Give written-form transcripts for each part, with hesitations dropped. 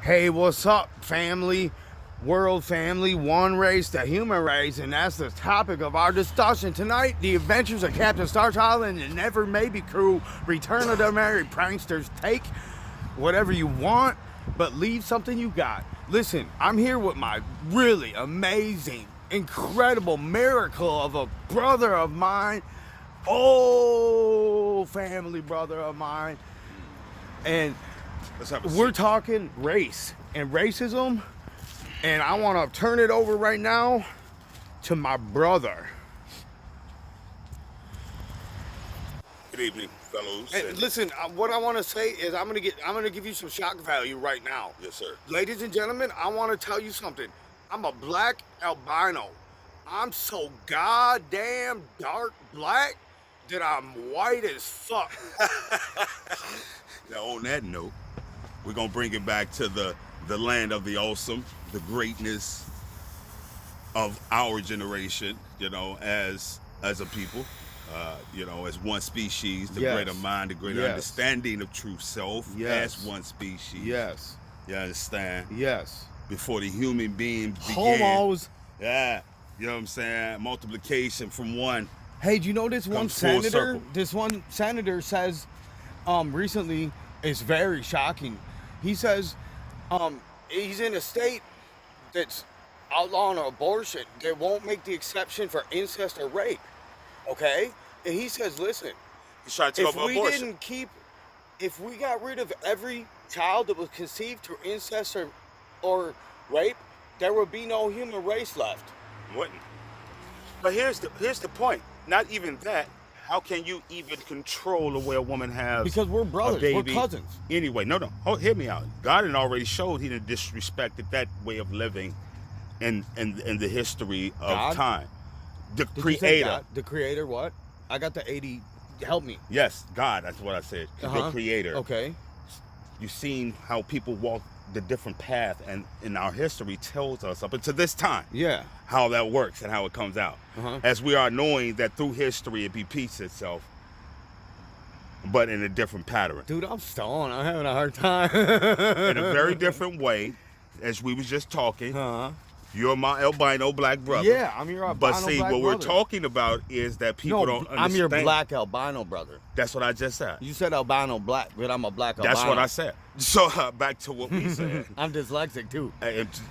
Hey, what's up, family? World family, one race, the human race, and that's the topic of our discussion tonight. The adventures of Captain Starchild and the Never Maybe crew. Return of the Merry Pranksters. Take whatever you want, but leave something you got. Listen, I'm here with my really amazing, incredible miracle of a brother of mine. Oh, family brother of mine. And we're talking race and racism. And I want to turn it over right now to my brother. Good evening, fellows. Hey, listen, what I want to say is I'm gonna give you some shock value right now. Yes, sir. Ladies and gentlemen, I want to tell you something. I'm a black albino. I'm so goddamn dark black that I'm white as fuck. Now, on that note, we're gonna bring it back to the land of the awesome, the greatness of our generation, you know, as a people, you know, as one species, the greater mind, the greater understanding of true self, as one species. Yes. You understand? Yes. Before the human beings began. Homos. Yeah. You know what I'm saying? Multiplication from one. Hey, do you know this one senator? Circle. This one senator says, recently, it's very shocking. He says, he's in a state that's outlawing abortion. They won't make the exception for incest or rape. Okay? And he says, listen, He's trying to take over abortion. If we got rid of every child that was conceived through incest or rape, there would be no human race left. Wouldn't. But here's the point. Not even that. How can you even control the way a woman has Because we're brothers, a we're baby? cousins. Anyway, no. Hear me out. God had already showed he didn't disrespected that way of living in the history of God? time. The Did you say creator. God? The creator, what? I got the 80. Help me. Yes, God, that's what I said. The creator. Okay. You've seen how people walk the different path, and in our history tells us up until this time how that works and how it comes out. As we are knowing that through history it repeats itself, but in a different pattern. Dude, I'm stoned. I'm having a hard time. In a very different way, as we was just talking. You're my albino black brother. Yeah, I'm your albino But see, black what brother. we're talking about is that people don't understand. I'm your black albino brother. That's what I just said. You said albino black, but I'm a black albino. That's what I said. So back to what we said. I'm dyslexic too.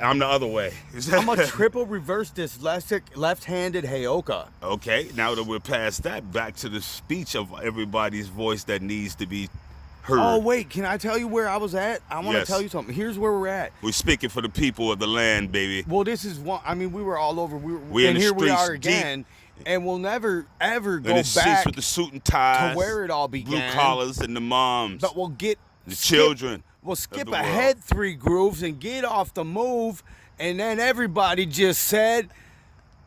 I'm the other way. I'm a triple reverse dyslexic left-handed Heyoka. Okay, now that we're past that, back to the speech of everybody's voice that needs to be heard. Oh wait, can I tell you where I was at? I want to tell you something. Here's where we're at. We're speaking for the people of the land, baby. Well, this is one. I mean, we were all over. We're and in the here we streets are again, and we'll never ever go in the back seats with the suit and ties, to where it all began. blue collars and the moms, But we'll get the children. We'll skip the world. ahead 3 grooves and get off the move, and then everybody just said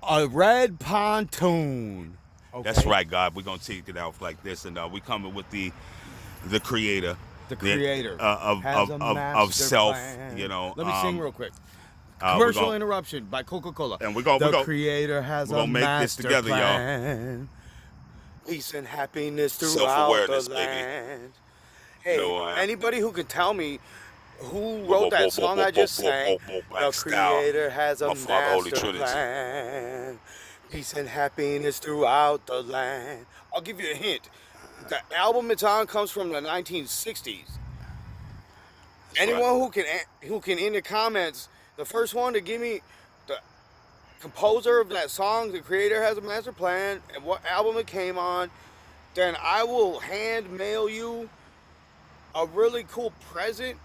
a red pontoon. Okay? That's right, God. We're gonna take it out like this, and we coming with the creator. The creator of self, plan. you know. Let me sing real quick. We're Commercial interruption by Coca-Cola. And the creator has we're a gonna make this master together, plan. Peace and happiness throughout Self-awareness, the baby. land. Hey, No, anybody who can tell me who wrote that song I just sang, the creator has a master plan. Peace and happiness throughout the land. I'll give you a hint. The album it's on comes from the 1960s. Anyone who can in the comments, the first one to give me the composer of that song, the creator has a master plan, and what album it came on, then I will hand mail you a really cool present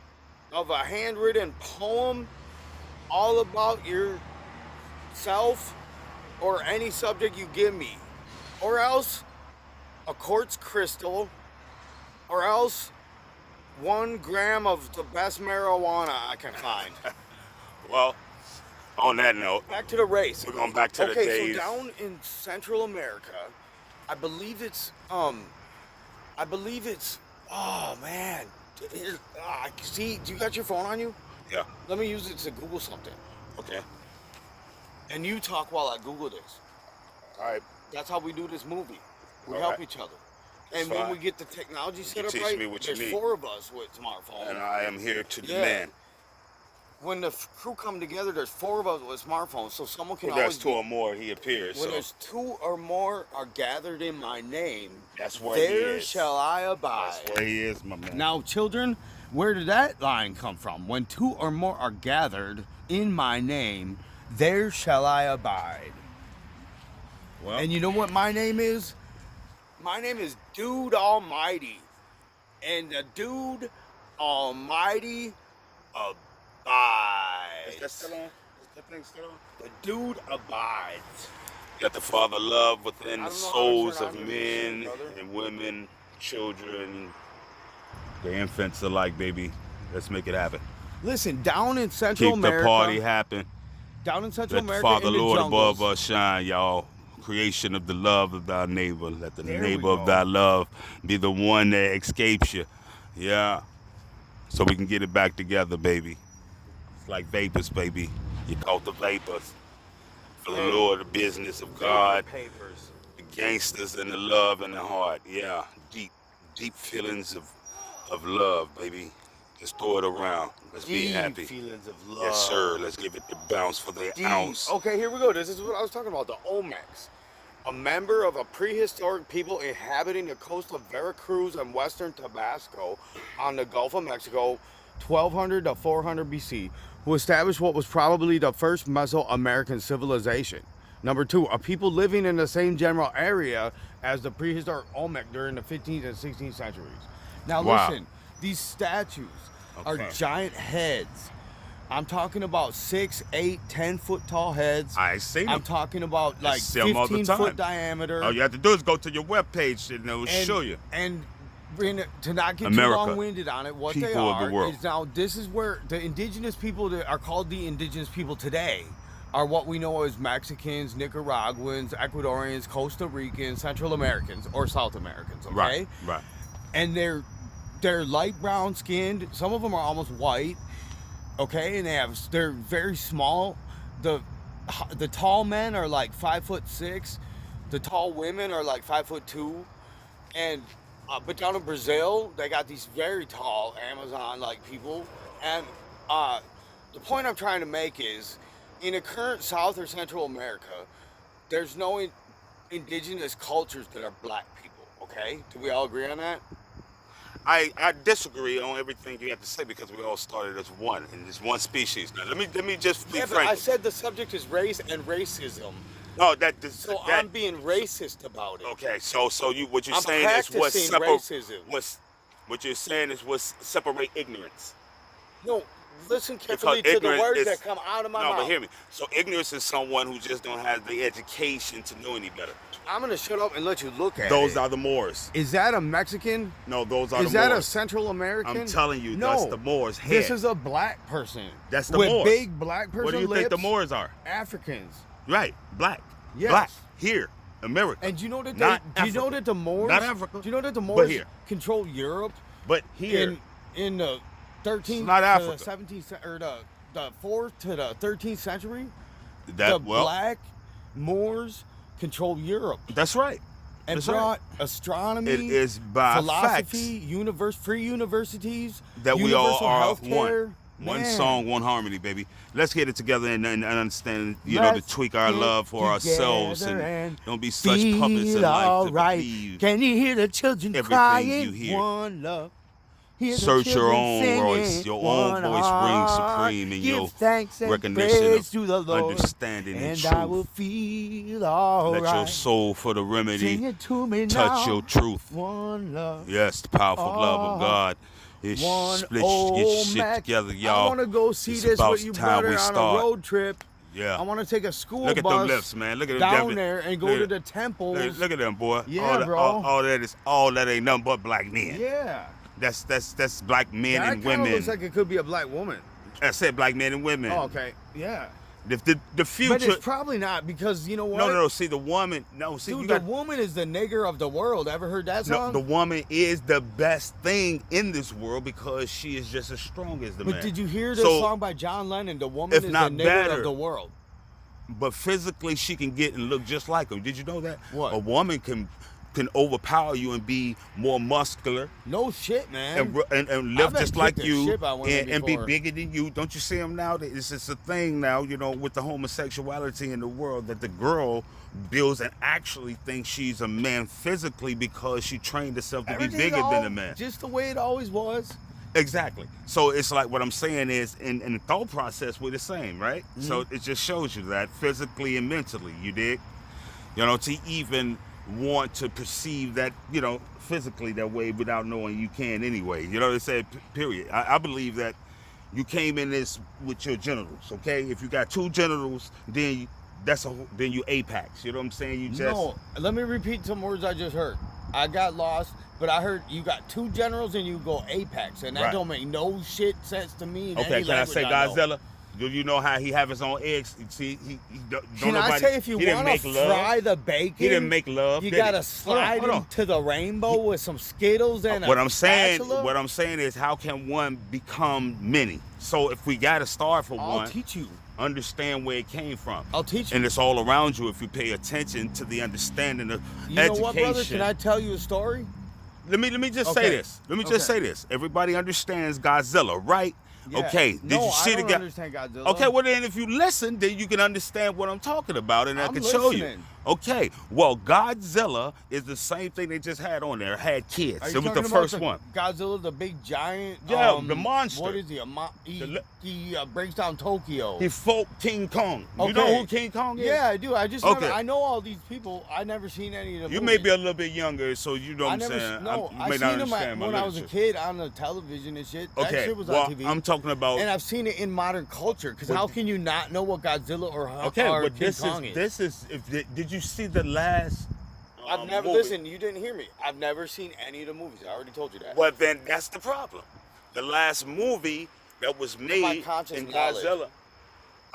of a handwritten poem all about yourself or any subject you give me. Or else a quartz crystal, or else 1 gram of the best marijuana I can find. Well, on that note, back to the race. We're going back to the days. Okay, so down in Central America, I believe it's, oh man. See, do you got your phone on you? Yeah. Let me use it to Google something. Okay. And you talk while I Google this. All right. That's how we do this movie. We All help right. each other. That's And when fine. we get the technology set up teach right, me what you there's need. 4 of us with smartphones. And I am here to demand. when the crew come together, there's 4 of us with smartphones, so someone can Well, always there's 2 or more, he appears. when So there's 2 or more are gathered in my name, that's where he there is. shall I abide. That's where he is, my man. Now, children, where did that line come from? When 2 or more are gathered in my name, there shall I abide. Well, And you know what my name is? My name is Dude Almighty. And the Dude Almighty abides. is that still on? Is that thing still on? The Dude abides. Got the Father love within I the don't know how to souls turn of on men this, brother. and women, children, the infants alike, baby. Let's make it happen. Listen, down in Central Keep America, the party happen. down in Central Let the America, Father, in the Lord, jungles, above us shine, y'all. Creation of the love of thy neighbor. Let the There we neighbor go. of thy love be the one that escapes you. Yeah. So we can get it back together, baby. It's like vapors, baby. You caught the vapors. For the Lord, the business of God, papers. the gangsters and the love and the heart. Yeah. Deep feelings of love, baby. Let's throw it around. Let's be Deep happy. feelings of love. Yes, sir. Let's give it the bounce for the Deep. ounce. Okay, here we go. This is what I was talking about. The Olmecs, a member of a prehistoric people inhabiting the coast of Veracruz and western Tabasco on the Gulf of Mexico, 1200 to 400 BC, who established what was probably the first Mesoamerican civilization. Number 2, a people living in the same general area as the prehistoric Olmec during the 15th and 16th centuries. Now Wow. listen, these statues are Okay. giant heads. I'm talking about 6, 8, 10 foot tall heads. I seen I'm them. talking about like see 'em all the 15 foot time. diameter. All you have to do is go to your webpage and it will show you. And to not get America, too long-winded on it, what they people of are the world. is now this is where the indigenous people that are called the indigenous people today are what we know as Mexicans, Nicaraguans, Ecuadorians, Costa Ricans, Central Americans, or South Americans. Okay, Right. and they're light brown skinned. Some of them are almost white. Okay, and they're very small. The tall men are like 5'6". The tall women are like 5'2", and but down in Brazil they got these very tall Amazon like people. And the point I'm trying to make is, in the current South or Central America, there's no indigenous cultures that are black people. Okay, do we all agree on that? I disagree on everything you have to say because we all started as one in this one species. Now let me just be Yeah, but frank. I said the subject is race and racism. No, So I'm being racist about it. okay. So what you're I'm saying is practicing racism. what you're saying is what's separate ignorance. No, listen carefully to the ignorance words is- that come out of my mouth. No, but hear me. So ignorance is someone who just don't have the education to know any better. I'm gonna shut up and let you look at Those it. are the Moors. Is that a Mexican? No, those are Is the that Moors. a Central American? I'm telling you, no, that's the Moors' head. This is a black person. That's the with Moors. big black person What do you lips. think the Moors are? Africans. Right, black. Yes. Black here, America. And do you know that Not do you know Africa. that the Moors? Not Africa, Do you know that the but Moors here. control Europe But here, in the 13th It's not to Africa. the 17th or the 4th to the 13th century? that The well, black Moors control Europe that's right. and That's brought right. astronomy, It is by philosophy, facts free universities, that we all universal are healthcare. one Man. song, one harmony, baby. Let's get it together and understand, to Let's tweak our get love for ourselves together and and don't be such puppets in Feel life to alright. believe. Can you hear the children everything crying? you hear. One love. Hear the Search your children own singing. voice. Your own One voice heart. rings supreme in Give your thanks and recognition praise of to the Lord, understanding and and I will truth. feel alright. Let your soul for the Sing remedy it to me touch now. your truth. One love. Yes, the powerful love of God. It One split old get shit Mac. together, I y'all. want to go see It's this about with you, time brother, we on start. a road trip. Yeah. I want to take a school Look at bus them lips, man. Look at them down them- there and go look to at- the temples. Look at them, boy. Yeah, all that, bro. all that ain't nothing but black men. Yeah. That's black men That and kind of women. looks like it could be a black woman. I said black men and women. Oh, okay. Yeah. The future. But it's probably not, because you know what? no. See the woman. No, see Dude, you the got. woman is the nigger of the world. Ever heard that No, song? the woman is the best thing in this world because she is just as strong as the man. But did you hear this So, song by John Lennon? The woman if is not the nigger better, of the world. But physically, she can get and look just like him. Did you know that? What? A woman can can overpower you and be more muscular No shit, man. and live I've been just like kicked the you shit by women and be before. bigger than you. Don't you see them now? It's just a thing now, you know, with the homosexuality in the world, that the girl builds and actually thinks she's a man physically because she trained herself to be bigger than a man. Just the way it always was. Exactly. So it's like, what I'm saying is, in the thought process, we're the same, right? Mm-hmm. So it just shows you that physically and mentally, you dig? You know, to even want to perceive that, you know, physically that way without knowing you can anyway. You know what I say? Period. I believe that you came in this with your genitals, okay? If you got two genitals, then then you apex. You know what I'm saying? You just No, let me repeat some words I just heard. I got lost, but I heard you got two generals and you go apex, and that Right. don't make no shit sense to me. In Okay, any can I say language know. Godzilla? Do you know how he have his own eggs? See, Can I say, if you want to fry the bacon, He didn't make love. you did he? gotta Hold slide on. into the rainbow with some Skittles and What a I'm saying, spatula? what I'm saying is, how can one become many? So if we got to start for I'll one, teach you. understand where it came from. I'll teach you. And it's all around you if you pay attention to the understanding of You know education. what, brother? Can I tell you a story? Let me just say Okay. this. Let me just say this. Everybody understands Godzilla, right? Yeah. Okay. Did No, you see I the don't guy? understand Godzilla. Okay, well then, if you listen, then you can understand what I'm talking about, and I I'm can show you. listening. Okay, well, Godzilla is the same thing they just had on there. Had kids. Are It you was the talking about first one. Godzilla, the big giant. Yeah, the monster. What is he? He breaks down Tokyo. He fought King Kong. You Okay. know who King Kong is? Yeah, I do. I just Okay. never, I know all these people. I never seen any of them. You may be a little bit younger, so you know what I'm saying. No, you I may seen not them understand my when I was a literature. kid on the television and shit. That Okay, shit was well, on TV. I'm talking about. And I've seen it in modern culture. Because Well, how can you not know what Godzilla or Okay, or but King Kong is? this is. Did you see the last? I've never movie? listened. You didn't hear me. I've never seen any of the movies. I already told you that. Well, then that's the problem. The last movie that was made conscious in knowledge. Godzilla.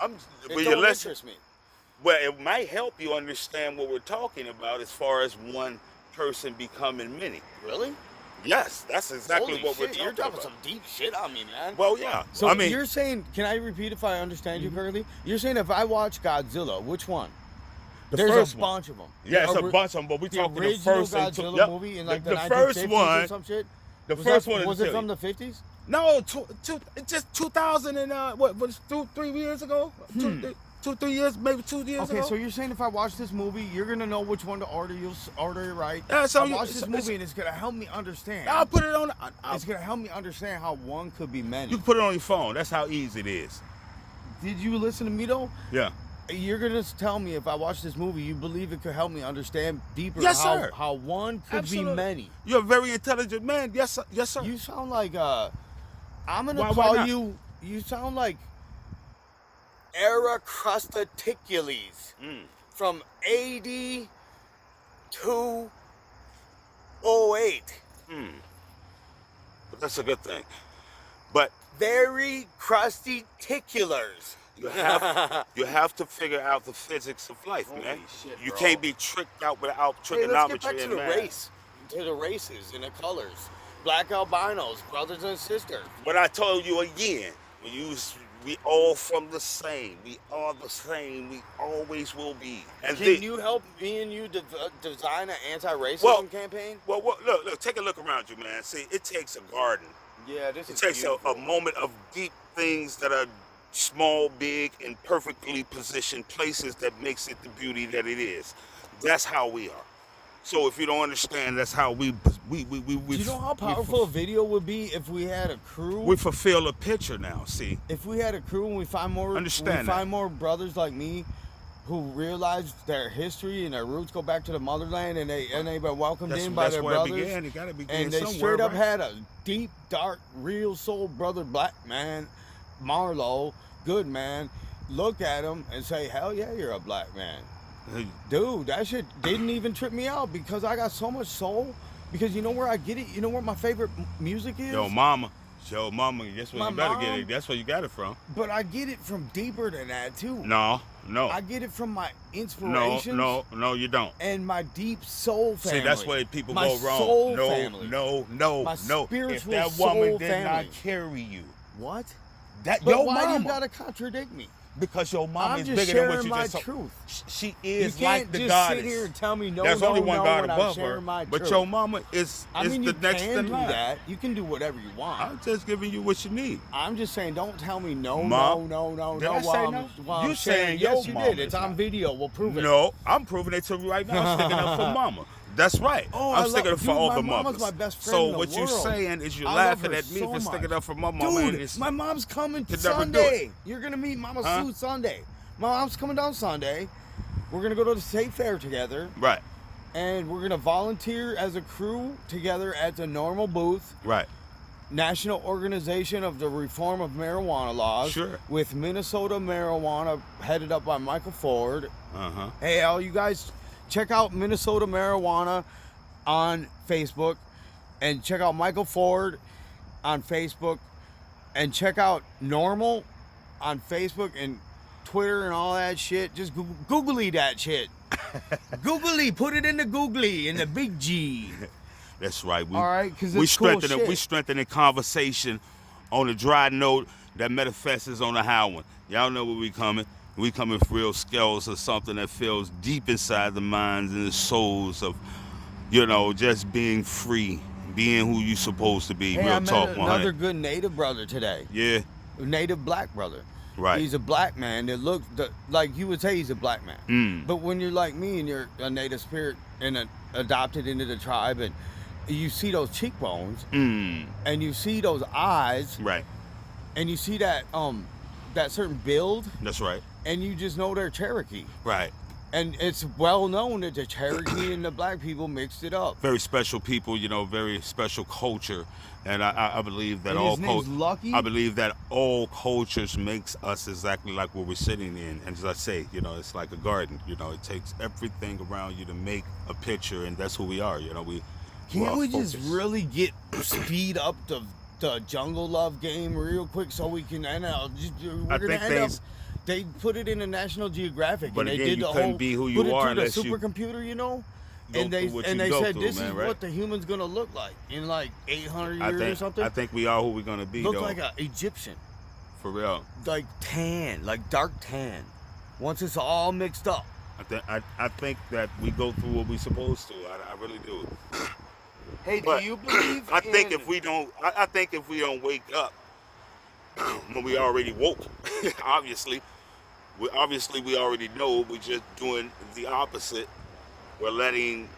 It Well, you don't listen. interest me. Well, it might help you understand what we're talking about as far as one person becoming many. Really? Yes, that's exactly Holy what shit, we're talking you're dropping about. some deep shit on me, man. Well, yeah. So I mean, you're saying, can I repeat if I understand you correctly? You're saying if I watch Godzilla, which one? There's first a one. bunch of them. Yeah, it's a bunch of them, but we're The talking the original first and two. Godzilla Yep. movie in like the, the 1950s first or one. some shit. The Was first that, one. was it from the 50s? No, it's just 2000 and what was 3 years ago? 3 years, maybe 2 years Okay, ago. so you're saying if I watch this movie, you're gonna know which one to order. You'll order it right. Yeah, so I you- watch this so- movie and it's gonna help me understand. I'll put it on. It's gonna help me understand how one could be many. You can put it on your phone. That's how easy it is. Did you listen to me though? Yeah. You're gonna tell me if I watch this movie, you believe it could help me understand deeper Yes, sir. how one could Absolutely. be many. You're a very intelligent man. Yes, sir. Yes, sir. You sound like I'm gonna Why call not? you. You sound like ARCTURIAN from AD 208. But that's a good thing. But Very crusty ticulars. you have to figure out the physics of life, man. shit, You bro. can't be tricked out without Hey, trigonometry let's get back to and the math. race, to the races and the colors. Black albinos, brothers and sisters. But I told you again, we all from the same. We are the same. We always will be. And Can you help me and you design an anti-racism Well- campaign? Well, look, take a look around you, man. See, it takes a garden. Yeah, this It is takes beautiful. a moment of deep things that are small, big, and perfectly positioned places that makes it the beauty that it is. That's how we are. So if you don't understand, that's how we Do you know how powerful a video would be if we had a crew? we fulfill a picture now. See, If we had a crew and we find more, Understand we find that. more brothers like me, who realize their history and their roots go back to the motherland, and they've been welcomed in by their where brothers. it began. It gotta begin And they somewhere, straight up right? had a deep, dark, real soul brother, black man, Marlo, good man, look at him and say, hell yeah, you're a black man. Dude, that shit didn't even trip me out because I got so much soul. Because you know where I get it? You know where my favorite music is? Yo, mama, that's where My you better get mom- it. That's where you got it from. But I get it from deeper than that too. No, I get it from my no, inspirations. no, you don't. And my deep soul family. See, that's where people my go wrong. Soul No, family. no. My If spiritual that woman soul did family. not carry you, What? that But yo why do mama. you gotta contradict me? Because your mama I'm is just bigger than what sharing you my just told. truth. She You is can't like the just goddess. sit here and tell me no, There's no, only one no God when I'm above sharing her. my But truth. your mama is I mean, the you next can in do line. that. You can do whatever you want. I'm just giving you what you need. I'm just saying, don't tell me no, Mom, no, did I say no? while You I'm saying yes, your you mama did. It's is on not. video. We'll prove it. No, I'm proving it to you right now. I'm sticking up for mama. That's right. Oh, I'm sticking up for all my the mama's mothers. my best friend So in the what you're world. saying is you're I love laughing her at me so for much. sticking up for my mama. and Dude, it's, my mom's coming Could never do Sunday. it. You're gonna meet Mama Huh? Sue Sunday. My mom's coming down Sunday. We're gonna go to the state fair together, right, and we're gonna volunteer as a crew together at the normal booth. right. National Organization of the Reform of Marijuana Laws. Sure. With Minnesota Marijuana, headed up by Michael Ford. Uh-huh. Hey, all you guys, check out Minnesota Marijuana on Facebook, and check out Michael Ford on Facebook, and check out Normal on Facebook and Twitter and all that shit. Just googly that shit. Googly, put it in the googly, in the big G. That's right. All right, 'cause we it's cool strengthening shit. we strengthening conversation on a dry note that manifests on a high one. Y'all know where we coming. We coming for real scales of something that feels deep inside the minds and the souls of, just being free, being who you supposed to be. Hey, real I met talk, another 100. good Native brother today. Yeah, Native black brother. right. He's a black man that looks like you would say he's a black man. Mm. But when you're like me and you're a native spirit and adopted into the tribe, and you see those cheekbones and you see those eyes, Right. and you see that certain build, That's right. and you just know they're Cherokee. Right. And it's well known that the Cherokee and the black people mixed it up. Very special people, very special culture, and I believe that And all his name's Lucky? I believe that all cultures makes us exactly like what we're sitting in. And as I say, it's like a garden. It takes everything around you to make a picture, and that's who we are. Can't we just focused. really get speed up the jungle love game real quick so we can end up? We're gonna think end up. things- They put it in the National Geographic, But and they again, did you the couldn't whole be who you put it are through the unless you supercomputer, go and they through what and you they go said through, this man, is right? what the human's gonna look like in like 800 years or something. I think we are who we're gonna be. Look though, like an Egyptian, for real. like tan, like dark tan. Once it's all mixed up. I think that we go through what we're supposed to. I really do. Hey, But do you believe? I think if we don't wake up when we already woke, obviously we already know. We're just doing the opposite. We're letting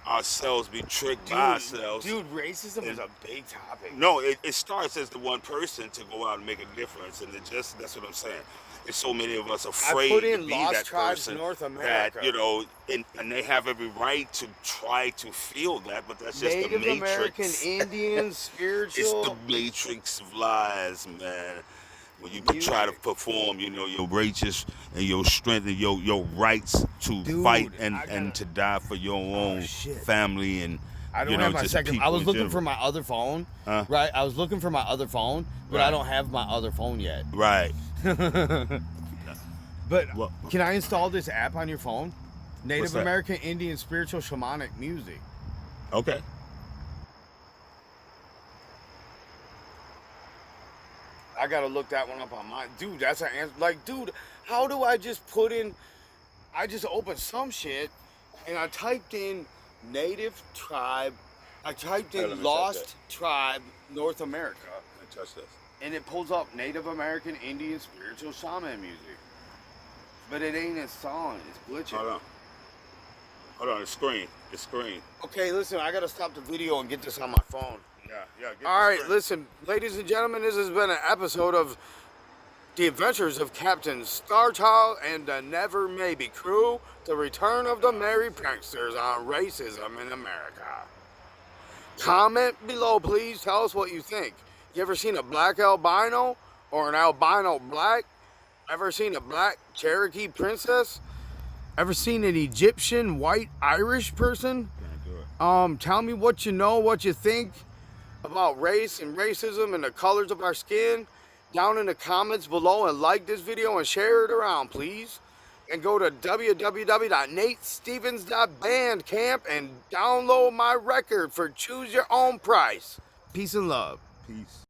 ourselves be tricked by ourselves. Dude, racism is a big topic. No, it starts as the one person to go out and make a difference, and that's what I'm saying. There's so many of us afraid put in to be Lost that Tribes person North America. that and they have every right to try to feel that, but that's just Native the American, matrix. Indian, It's spiritual. the matrix of lies, man. When you try to perform, your righteous and your strength and your rights to Dude, fight I and to die for your own shit. family and I don't have my just second. I people was in looking general. for my other phone. Huh? Right, I was looking for my other phone, but I Right. don't have my other phone yet. Right. But What? can I install this app on your phone? Native What's that? American, Indian, spiritual, shamanic music. Okay. I gotta look that one up on mine. Dude, that's an answer. Like, dude, how do I just put in? I just opened some shit, and I typed in native tribe. I typed Hey, let in me check lost tribe North America, Touch this. and it pulls up Native American, Indian, spiritual, shaman music. But it ain't a song. It's glitching. Hold on. The screen. Okay, listen. I gotta stop the video and get this on my phone. Yeah. All right, listen, ladies and gentlemen, this has been an episode of The Adventures of Captain Starchild and the Never Maybe Crew, the return of the merry pranksters on racism in America. Comment below, please. Tell us what you think. You ever seen a black albino or an albino black? Ever seen a black Cherokee princess? Ever seen an Egyptian white Irish person? Can't do it. Tell me what you know, what you think about race and racism and the colors of our skin down in the comments below, and like this video and share it around, please. And go to www.natestevens.bandcamp and download my record for Choose Your Own Price. Peace and love. Peace.